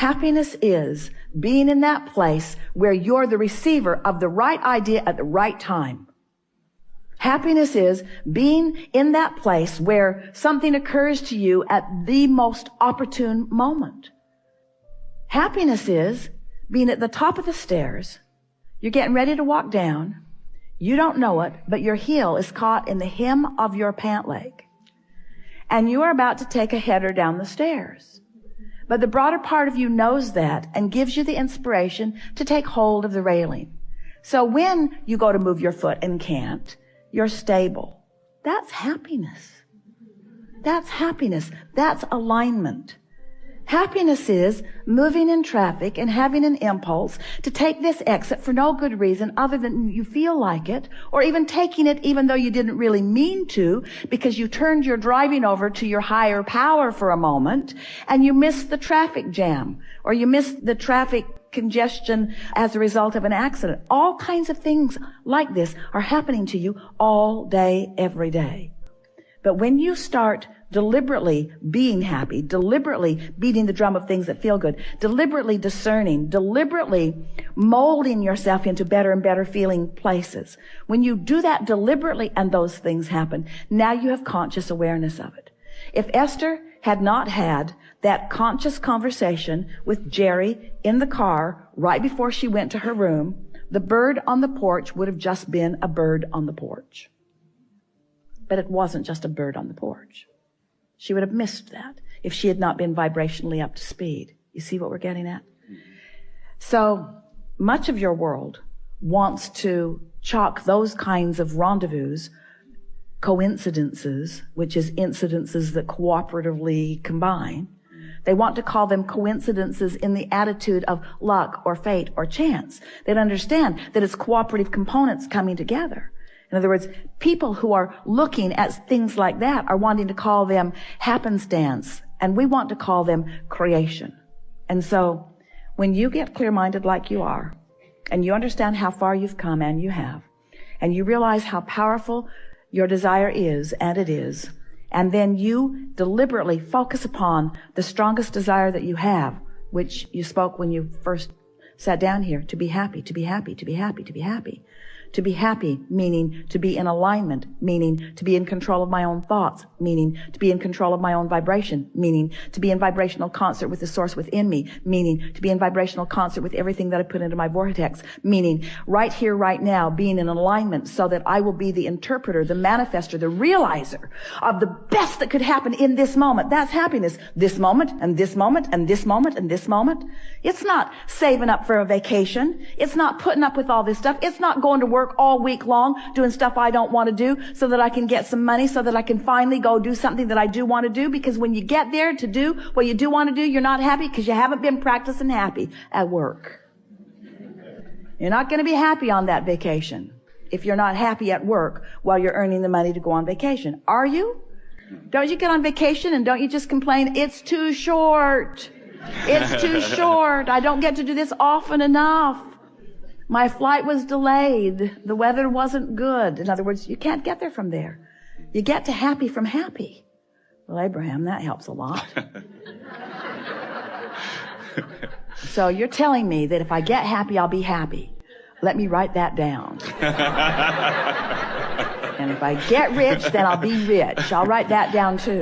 Happiness is being in that place where you're the receiver of the right idea at the right time. Happiness is being in that place where something occurs to you at the most opportune moment. Happiness is being at the top of the stairs. You're getting ready to walk down. You don't know it, but your heel is caught in the hem of your pant leg. And you are about to take a header down the stairs. But the broader part of you knows that and gives you the inspiration to take hold of the railing. So when you go to move your foot and can't, you're stable. That's happiness. That's happiness. That's alignment. Happiness is moving in traffic and having an impulse to take this exit for no good reason other than you feel like it, or even taking it even though you didn't really mean to, because you turned your driving over to your higher power for a moment and you missed the traffic jam, or you missed the traffic congestion as a result of an accident. All kinds of things like this are happening to you all day, every day. But when you start deliberately being happy, deliberately beating the drum of things that feel good, deliberately discerning, deliberately molding yourself into better and better feeling places. When you do that deliberately and those things happen, now you have conscious awareness of it. If Esther had not had that conscious conversation with Jerry in the car right before she went to her room, the bird on the porch would have just been a bird on the porch. But it wasn't just a bird on the porch. She would have missed that if she had not been vibrationally up to speed. You see what we're getting at? So much of your world wants to chalk those kinds of rendezvous, coincidences, which is incidences that cooperatively combine. They want to call them coincidences in the attitude of luck or fate or chance. They don't understand that it's cooperative components coming together. In other words, people who are looking at things like that are wanting to call them happenstance, and we want to call them creation. And so when you get clear-minded like you are, and you understand how far you've come, and you have, and you realize how powerful your desire is, and it is, and then you deliberately focus upon the strongest desire that you have, which you spoke when you first sat down here, to be happy, to be happy, to be happy, to be happy. To be happy, meaning to be in alignment, meaning to be in control of my own thoughts, meaning to be in control of my own vibration, meaning to be in vibrational concert with the source within me, meaning to be in vibrational concert with everything that I put into my vortex, meaning right here, right now, being in alignment so that I will be the interpreter, the manifester, the realizer of the best that could happen in this moment. That's happiness. This moment, and this moment, and this moment, and this moment. It's not saving up for a vacation. It's not putting up with all this stuff. It's not going to work all week long doing stuff I don't want to do so that I can get some money, so that I can finally go do something that I do want to do. Because when you get there to do what you do want to do, you're not happy because you haven't been practicing happy at work. You're not going to be happy on that vacation if you're not happy at work while you're earning the money to go on vacation. Are you? Don't you get on vacation and don't you just complain, it's too short. It's too short. I don't get to do this often enough. My flight was delayed. The weather wasn't good. In other words, you can't get there from there. You get to happy from happy. Well, Abraham, that helps a lot. So you're telling me that if I get happy, I'll be happy. Let me write that down. And if I get rich, then I'll be rich. I'll write that down too.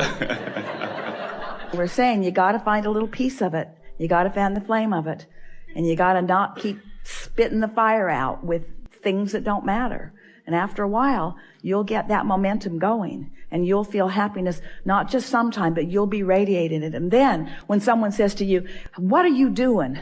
We're saying you got to find a little piece of it. You got to fan the flame of it. And you got to not keep spitting the fire out with things that don't matter. And after a while, you'll get that momentum going. And you'll feel happiness, not just sometime, but you'll be radiating it. And then when someone says to you, what are you doing?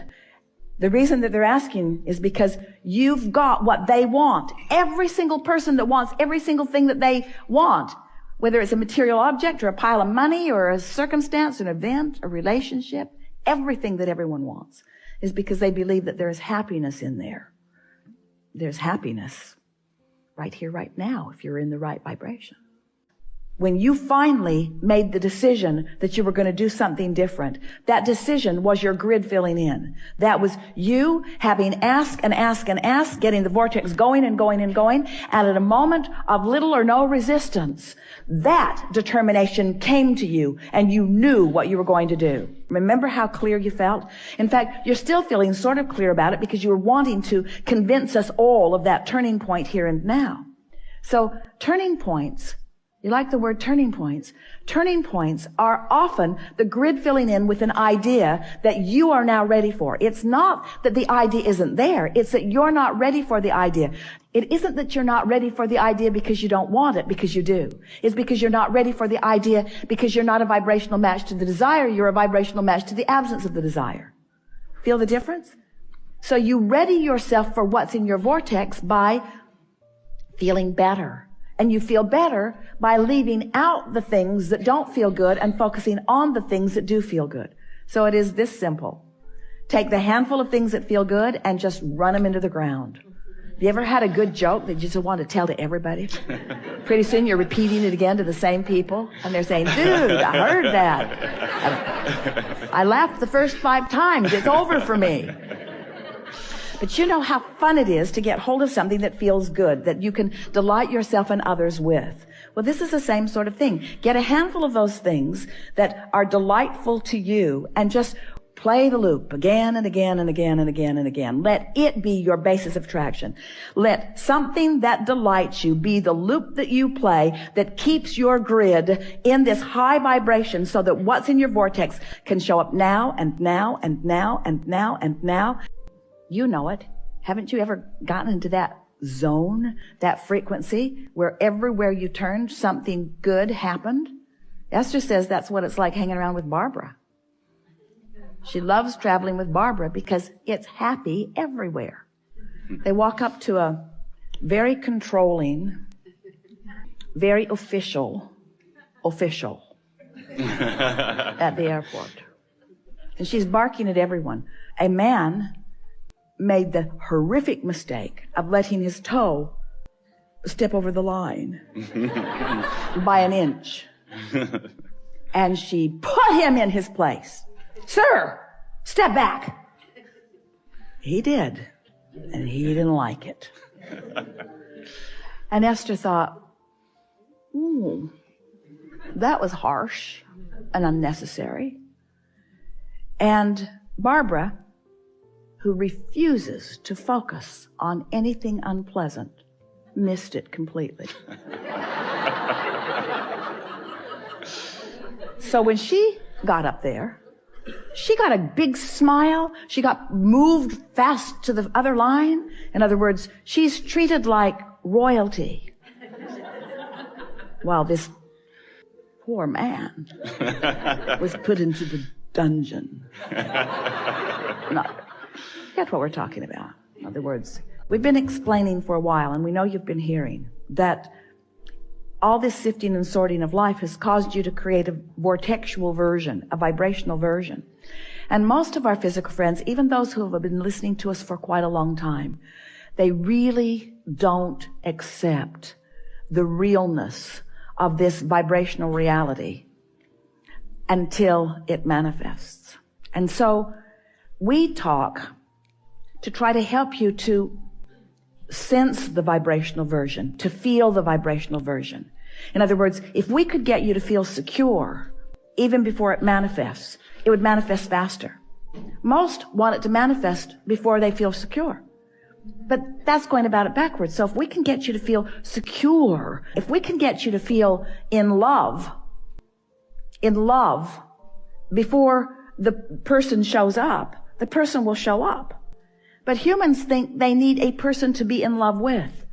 The reason that they're asking is because you've got what they want. Every single person that wants every single thing that they want, whether it's a material object or a pile of money or a circumstance, an event, a relationship, everything that everyone wants is because they believe that there is happiness in there. There's happiness right here, right now, if you're in the right vibration. When you finally made the decision that you were going to do something different, that decision was your grid filling in. That was you having asked and asked and asked, getting the vortex going and going and going, and at a moment of little or no resistance, that determination came to you and you knew what you were going to do. Remember how clear you felt? In fact, you're still feeling sort of clear about it because you were wanting to convince us all of that turning point here and now. So turning points, you like the word turning points? Turning points are often the grid filling in with an idea that you are now ready for. It's not that the idea isn't there. It's that you're not ready for the idea. It isn't that you're not ready for the idea because you don't want it, because you do. It's because you're not ready for the idea because you're not a vibrational match to the desire. You're a vibrational match to the absence of the desire. Feel the difference? So you ready yourself for what's in your vortex by feeling better. And you feel better by leaving out the things that don't feel good and focusing on the things that do feel good. So it is this simple. Take the handful of things that feel good and just run them into the ground. Have you ever had a good joke that you just want to tell to everybody? Pretty soon you're repeating it again to the same people, and they're saying, dude, I heard that. I laughed the first 5 times. It's over for me. But you know how fun it is to get hold of something that feels good, that you can delight yourself and others with. Well, this is the same sort of thing. Get a handful of those things that are delightful to you and just play the loop again and again and again and again and again. Let it be your basis of attraction. Let something that delights you be the loop that you play that keeps your grid in this high vibration so that what's in your vortex can show up now and now and now and now and now. You know it. Haven't you ever gotten into that zone, that frequency, where everywhere you turned, something good happened? Esther says that's what it's like hanging around with Barbara. She loves traveling with Barbara because it's happy everywhere. They walk up to a very controlling, very official at the airport. And she's barking at everyone. A man made the horrific mistake of letting his toe step over the line by an inch. And she put him in his place. Sir, step back. He did. And he didn't like it. And Esther thought, ooh, that was harsh and unnecessary. And Barbara, who refuses to focus on anything unpleasant, missed it completely. So when she got up there, she got a big smile. She got moved fast to the other line. In other words, she's treated like royalty. While this poor man was put into the dungeon. That's what we're talking about. In other words, we've been explaining for a while, and we know you've been hearing, that all this sifting and sorting of life has caused you to create a vortexual version, a vibrational version. And most of our physical friends, even those who have been listening to us for quite a long time, they really don't accept the realness of this vibrational reality until it manifests. And so we talk to try to help you to sense the vibrational version, to feel the vibrational version. In other words, if we could get you to feel secure even before it manifests, it would manifest faster. Most want it to manifest before they feel secure. But that's going about it backwards. So if we can get you to feel secure, if we can get you to feel in love before the person shows up, the person will show up. But humans think they need a person to be in love with.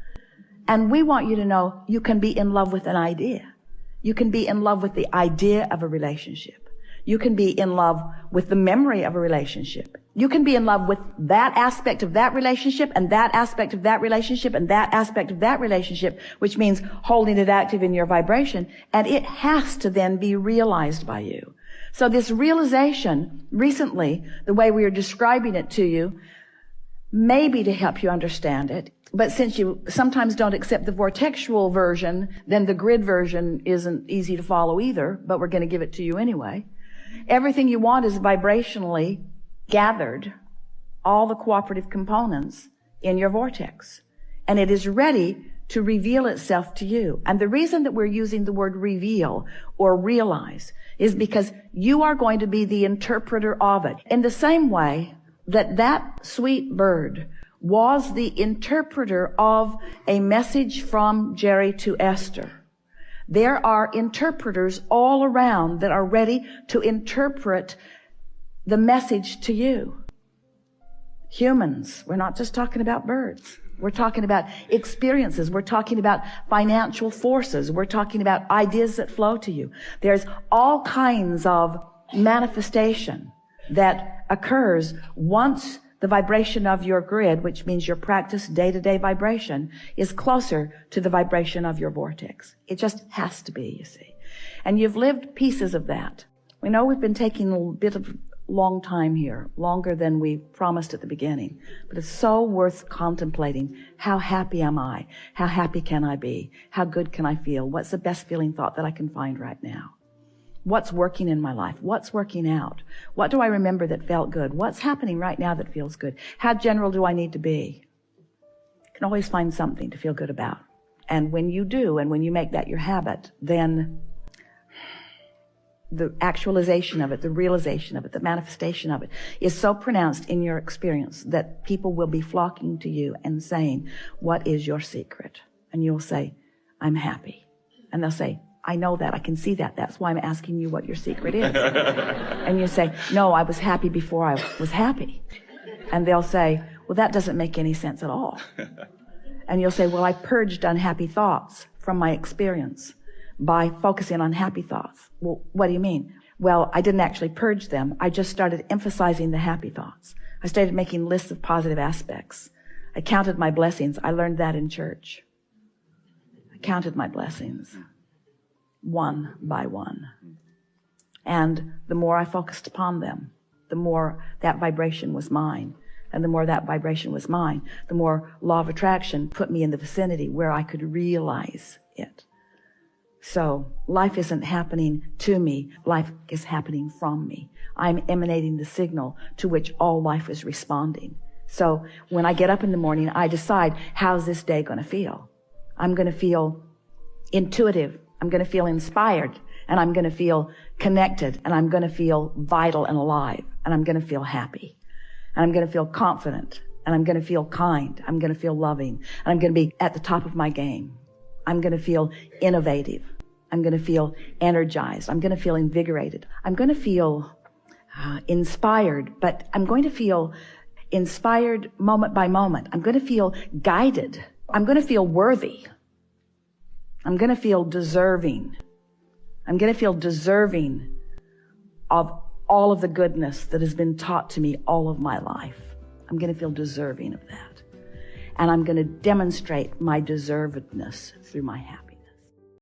And we want you to know you can be in love with an idea. You can be in love with the idea of a relationship. You can be in love with the memory of a relationship. You can be in love with that aspect of that relationship and that aspect of that relationship and that aspect of that relationship, which means holding it active in your vibration. And it has to then be realized by you. So this realization, recently, the way we are describing it to you, maybe to help you understand it. But since you sometimes don't accept the vortexual version, then the grid version isn't easy to follow either, but we're going to give it to you anyway. Everything you want is vibrationally gathered, all the cooperative components in your vortex. And it is ready to reveal itself to you. And the reason that we're using the word reveal or realize is because you are going to be the interpreter of it. In the same way that that sweet bird was the interpreter of a message from Jerry to Esther. There are interpreters all around that are ready to interpret the message to you. Humans. We're not just talking about birds. We're talking about experiences. We're talking about financial forces. We're talking about ideas that flow to you. There's all kinds of manifestation that occurs once the vibration of your grid, which means your practice day-to-day vibration, is closer to the vibration of your vortex. It just has to be, you see. And you've lived pieces of that. We know we've been taking a bit of long time here, longer than we promised at the beginning. But it's so worth contemplating. How happy am I? How happy can I be? How good can I feel? What's the best feeling thought that I can find right now? What's working in my life? What's working out? What do I remember that felt good? What's happening right now that feels good? How general do I need to be? You can always find something to feel good about. And when you do, and when you make that your habit, then the actualization of it, the realization of it, the manifestation of it is so pronounced in your experience that people will be flocking to you and saying, what is your secret? And you'll say, I'm happy. And they'll say, I know that. I can see that. That's why I'm asking you what your secret is. And you say, no, I was happy before I was happy. And they'll say, well, that doesn't make any sense at all. And you'll say, well, I purged unhappy thoughts from my experience by focusing on happy thoughts. Well, what do you mean? Well, I didn't actually purge them. I just started emphasizing the happy thoughts. I started making lists of positive aspects. I counted my blessings. I learned that in church. I counted my blessings one by one. And the more I focused upon them, the more that vibration was mine. And the more that vibration was mine, the more law of attraction put me in the vicinity where I could realize it. So life isn't happening to me. Life is happening from me. I'm emanating the signal to which all life is responding. So when I get up in the morning, I decide, how's this day going to feel? I'm going to feel intuitive. I'm going to feel inspired. And I'm going to feel connected. And I'm going to feel vital and alive. And I'm going to feel happy. And I'm going to feel confident. And I'm going to feel kind. I'm going to feel loving. And I'm going to be at the top of my game. I'm going to feel innovative. I'm going to feel energized. I'm going to feel invigorated. I'm going to feel inspired, but I'm going to feel inspired moment by moment. I'm going to feel guided. I'm going to feel worthy. I'm going to feel deserving. I'm going to feel deserving of all of the goodness that has been taught to me all of my life. I'm going to feel deserving of that. And I'm going to demonstrate my deservedness through my happiness.